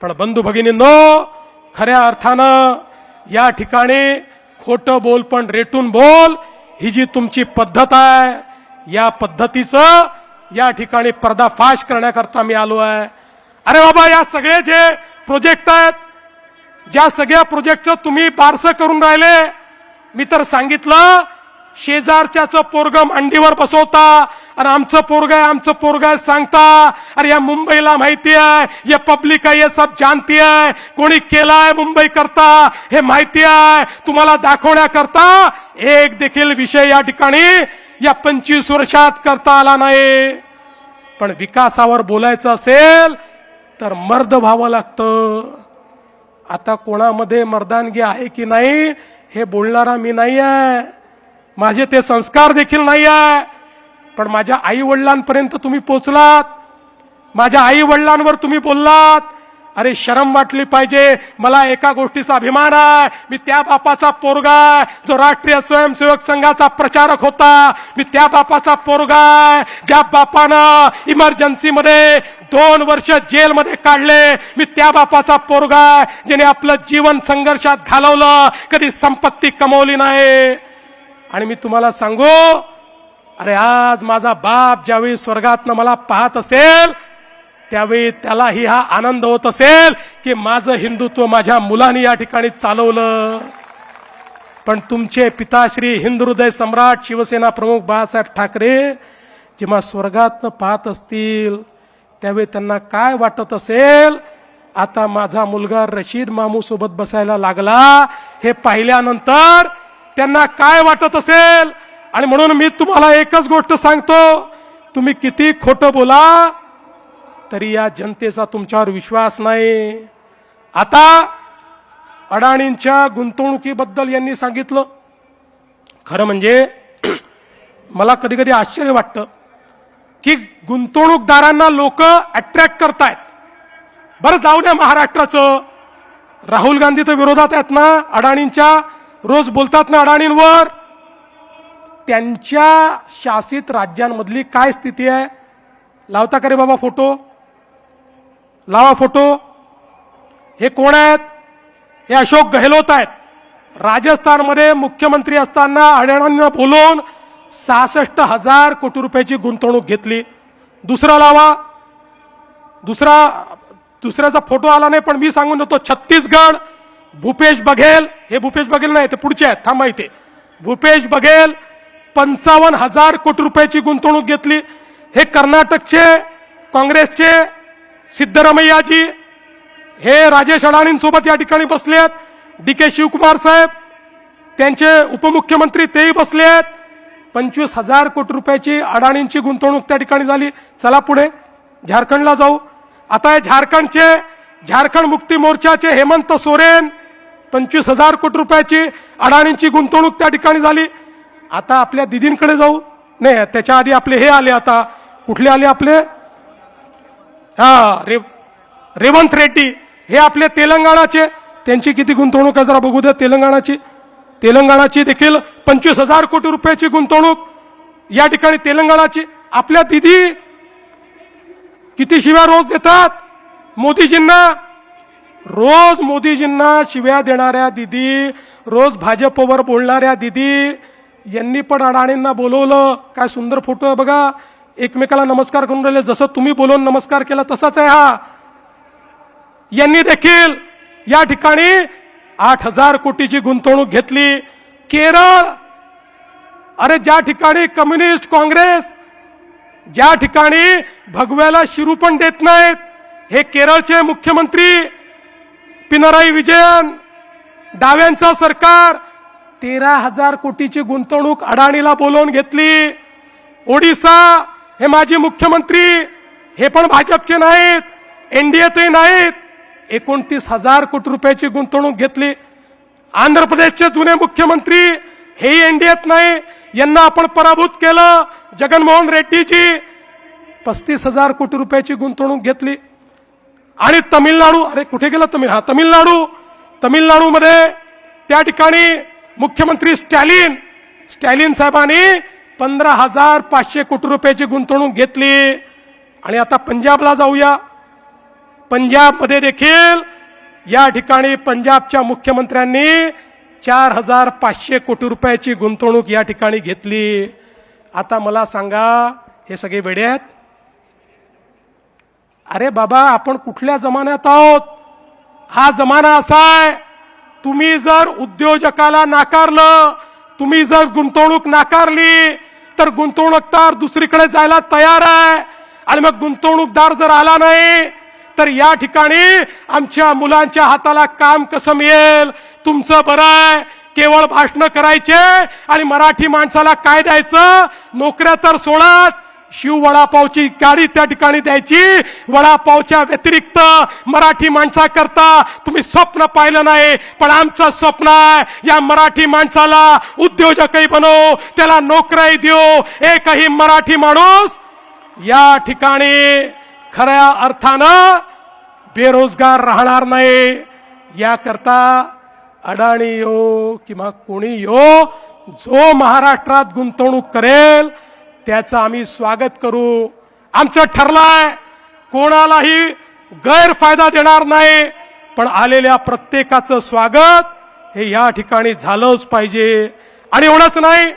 पण बंधू भगिनींनो, खऱ्या अर्थानं या ठिकाणी खोटं बोल पण रेटून बोल ही जी तुमची पद्धत आहे, या पद्धतीचं या ठिकाणी पर्दाफाश करण्याकरता मी आलो आहे. अरे बाबा, या सगळे जे प्रोजेक्ट आहेत, ज्या सगळ्या प्रोजेक्टचं तुम्ही बारसं करून राहिले, मी तर सांगितलं शेजारच्याचं पोरग मांडीवर बसवता आणि आमचं पोरग आहे सांगता. अरे या मुंबईला माहिती आहे, ये पब्लिक है, ये सब जानती है, कोणी केलाय मुंबई करता हे माहिती आहे. तुम्हाला दाखवण्याकरता एक देखील विषय या ठिकाणी या 25 वर्षात करता आला नाही. पण विकासावर बोलायचं असेल तर मर्द व्हावं लागतं. आता कोणामध्ये मर्दानगी आहे की नाही हे बोलणारा मी नाही आहे, माझे ते संस्कार देखील नाही आहे. पण माझ्या आई वडिलांपर्यंत तुम्ही पोचलात, माझ्या आई वडिलांवर तुम्ही बोललात. अरे शरम वाटली पाहिजे. मला एका गोष्टीचा अभिमान आहे, मी त्या बापाचा पोरगा आहे जो राष्ट्रीय स्वयंसेवक संघाचा प्रचारक होता. मी त्या बापाचा पोरगा आहे ज्या बापानं इमर्जन्सीमध्ये 2 वर्ष जेलमध्ये काढले. मी त्या बापाचा पोरगा आहे ज्याने आपलं जीवन संघर्षात घालवलं, कधी संपत्ती कमवली नाही. आणि मी तुम्हाला सांगू, अरे आज माझा बाप ज्यावेळी स्वर्गातनं मला पाहत असेल त्यावेळी त्यालाही हा आनंद होत असेल की माझं हिंदुत्व माझ्या मुलांनी या ठिकाणी चालवलं. पण तुमचे पिताश्री हिंदुहृदय सम्राट शिवसेना प्रमुख बाळासाहेब ठाकरे जेव्हा स्वर्गातनं पाहत असतील त्यावेळी त्यांना काय वाटत असेल. आता माझा मुलगा रशीद मामू सोबत बसायला लागला हे पाहिल्यानंतर त्यांना काय वाटत असेल. आणि म्हणून मी तुम्हाला एकच गोष्ट सांगतो, तुम्ही किती खोटं बोला तरी या जनतेचा तुमच्यावर विश्वास नाही. आता अडाणींच्या गुंतवणुकीबद्दल यांनी सांगितलं. खरं म्हणजे मला कधी कधी आश्चर्य वाटतं की गुंतवणूकदारांना लोक अट्रॅक्ट करतायत. बरं जाऊ द्या महाराष्ट्राचं, राहुल गांधी तर विरोधात आहेत ना अडाणींच्या, रोज बोलतात ना अडाणींवर. त्यांच्या शासित राज्यांमधली काय स्थिती आहे लावता का रे बाबा फोटो, लावा फोटो. हे कोण आहेत? हे अशोक गहलोत आहेत. राजस्थानमध्ये मुख्यमंत्री असताना अडाणींना बोलून 66,000 कोटी रुपयाची गुंतवणूक घेतली. दुसरा लावा, दुसऱ्याचा फोटो आला नाही पण मी सांगून देतो. छत्तीसगड भूपेश बघेल, हे भूपेश बघेल नाही ते पुढचे आहेत, थांबा इथे. भूपेश बघेल 55,000 कोटी रुपयाची गुंतवणूक घेतली. हे कर्नाटकचे काँग्रेसचे सिद्धरामय्याजी हे राजेश अडाणींसोबत या ठिकाणी बसले आहेत. DK शिवकुमार साहेब त्यांचे उपमुख्यमंत्री तेही बसले आहेत. 25,000 कोटी रुपयाची अडाणींची गुंतवणूक त्या ठिकाणी झाली. चला पुढे झारखंडला जाऊ. आता हे झारखंड मुक्ती मोर्चाचे हेमंत सोरेन 25,000 कोटी रुपयाची अडाणींची गुंतवणूक त्या ठिकाणी झाली. आता आपल्या दिदींकडे जाऊ. नाही त्याच्या आधी आपले हे आले. आता कुठले आले आपले? रेवंत रेड्डी हे आपले तेलंगणाचे. त्यांची किती गुंतवणूक आहे जरा बघू द्या. तेलंगणाची देखील 25,000 कोटी रुपयाची गुंतवणूक या ठिकाणी तेलंगणाची. आपल्या दिदी किती शिव्या रोज देतात मोदीजींना. रोज मोदीजींना शिव्या देणाऱ्या दिदी, रोज भाजपवर बोलणाऱ्या दिदी यांनी पण अडाणींना बोलवलं. काय सुंदर फोटो आहे बघा, एकमेकाला नमस्कार करून राहिले. जसं तुम्ही बोलून नमस्कार केला तसाच आहे हा. यांनी देखील या ठिकाणी 8,000 कोटीची गुंतवणूक घेतली. केरळ, अरे ज्या ठिकाणी कम्युनिस्ट काँग्रेस, ज्या ठिकाणी भगव्याला शिरू पण देत नाहीत, हे केरळचे मुख्यमंत्री पिनराई विजयन, डाव्यांचं सरकार 13,000 कोटीची गुंतवणूक अडाणीला बोलवून घेतली. ओडिसा हे माजी मुख्यमंत्री, हे पण भाजपचे नाहीत, एनडीएतही नाहीत, 29,000 कोटी रुपयाची गुंतवणूक घेतली. आंध्र प्रदेशचे जुने मुख्यमंत्री हेही एनडीएत नाही, यांना आपण पराभूत केलं. जगनमोहन रेड्डीजी 35,000 कोटी रुपयाची गुंतवणूक घेतली. आणि तमिळनाडू, अरे कुठे गेला तमिळनाडूमध्ये त्या ठिकाणी मुख्यमंत्री स्टॅलिन साहेबांनी 15,500 कोटी रुपयाची गुंतवणूक घेतली. आणि आता पंजाबला जाऊया. पंजाबमध्ये देखील या ठिकाणी पंजाबच्या मुख्यमंत्र्यांनी 4500 कोटी रुपयाची गुंतवणूक या ठिकाणी घेतली। आता मला सांगा, हे सगळे वेडे आहेत? अरे बाबा, आपण कुठल्या जमान्यात आहोत? हा जमाना असा आहे, तुम्ही जर उद्योजकाला नाकारलं, तुम्ही जर गुंतवणूक नाकारली, तर गुंतवणूकदार दुसरीकडे जायला तयार आहे। आणि मग गुंतवणूकदार जर आला नाही, तर या ठिकाणी आमच्या मुलांच्या हाताला काम कसं मिळेल? तुमचं बरं आहे, केवळ भाषण करायचे आणि मराठी माणसाला काय द्यायचं? नोकऱ्या तर सोडाच, शिव वडापावची गाडी त्या ठिकाणी द्यायची। वडापावच्या व्यतिरिक्त मराठी माणसाकरता तुम्ही स्वप्न पाहिलं नाही, पण आमचं स्वप्न आहे, या मराठी माणसाला उद्योजकही बनवू, त्याला नोकऱ्याही देऊ। एकही मराठी माणूस या ठिकाणी खऱ्या अर्थानं बेरोजगार राहणार नाही। याकरता अडाणी हो किंवा कोणी हो, जो महाराष्ट्रात गुंतवणूक करेल त्याचं आम्ही स्वागत करू। आमचं ठरलंय, कोणालाही गैरफायदा देणार नाही, पण आलेल्या प्रत्येकाचं स्वागत हे या ठिकाणी झालंच पाहिजे। आणि एवढंच नाही,